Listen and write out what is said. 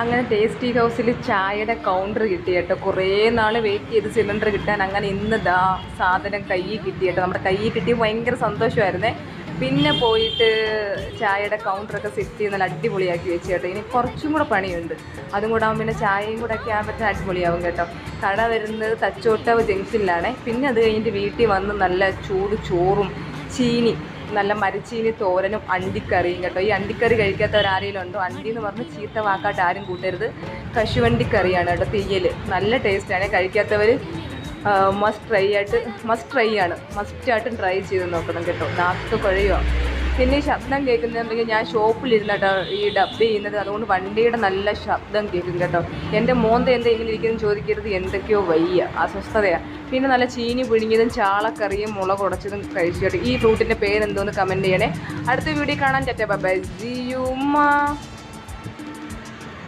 അങ്ങനെ ടേസ്റ്റി ഹൗസിൽ ചായയുടെ കൗണ്ടർ കിട്ടി കേട്ടോ. കുറേ നാൾ വെയിറ്റ് ചെയ്ത് സിലിണ്ടർ കിട്ടാൻ അങ്ങനെ ഇന്ന് സാധനം കയ്യിൽ കിട്ടി കേട്ടോ. നമ്മുടെ കയ്യിൽ കിട്ടി ഭയങ്കര സന്തോഷമായിരുന്നേ. പിന്നെ പോയിട്ട് ചായയുടെ കൗണ്ടറൊക്കെ സെറ്റ് ചെയ്ത് നല്ല അടിപൊളിയാക്കി വെച്ച് കേട്ടോ. ഇനി കുറച്ചും കൂടെ പണിയുണ്ട്. അതും കൂടെ ആകുമ്പോൾ പിന്നെ ചായയും കൂടെ ഒക്കെ ആകുമ്പോഴത്തേന് അടിപൊളിയാവും കേട്ടോ. കട വരുന്നത് തച്ചോട്ടാവ് ജംഗ്ഷനിലാണേ. പിന്നെ അത് കഴിഞ്ഞിട്ട് വീട്ടിൽ വന്ന് നല്ല ചൂട് ചോറും ചീനി, നല്ല മരച്ചീനി തോരനും അണ്ടിക്കറിയും കേട്ടോ. ഈ അണ്ടിക്കറി കഴിക്കാത്തവരാരെങ്കിലും ഉണ്ടോ? അണ്ടി എന്ന് പറഞ്ഞ് ചീത്ത വാക്കാട്ട് ആരും കൂട്ടരുത്. കശുവണ്ടിക്കറിയാണ് കേട്ടോ. തീയൽ നല്ല ടേസ്റ്റാണ്. കഴിക്കാത്തവർ മസ്റ്റായിട്ടും ട്രൈ ചെയ്ത് നോക്കണം കേട്ടോ. നാക്ക് കുഴയോ. പിന്നെ ഈ ശബ്ദം കേൾക്കുന്നുണ്ടെങ്കിൽ ഞാൻ ഷോപ്പിലിരുന്നിട്ടോ ഈ ഡബ് ചെയ്യുന്നത്. അതുകൊണ്ട് വണ്ടിയുടെ നല്ല ശബ്ദം കേൾക്കും കേട്ടോ. എൻ്റെ മോന്ത എന്താ ഇങ്ങനെ ഇരിക്കുന്നു ചോദിക്കരുത്. എന്തൊക്കെയോ വയ്യ, അസ്വസ്ഥതയാണ്. പിന്നെ നല്ല ചീനി പുഴുങ്ങിയതും ചാളക്കറിയും മുളക് ഉടച്ചതും കഴിച്ചു കേട്ടോ. ഈ ഫ്രൂട്ടിൻ്റെ പേരെന്തോന്ന് കമൻറ്റ് ചെയ്യണേ. അടുത്ത വീഡിയോ കാണാൻ. Bye bye. See U.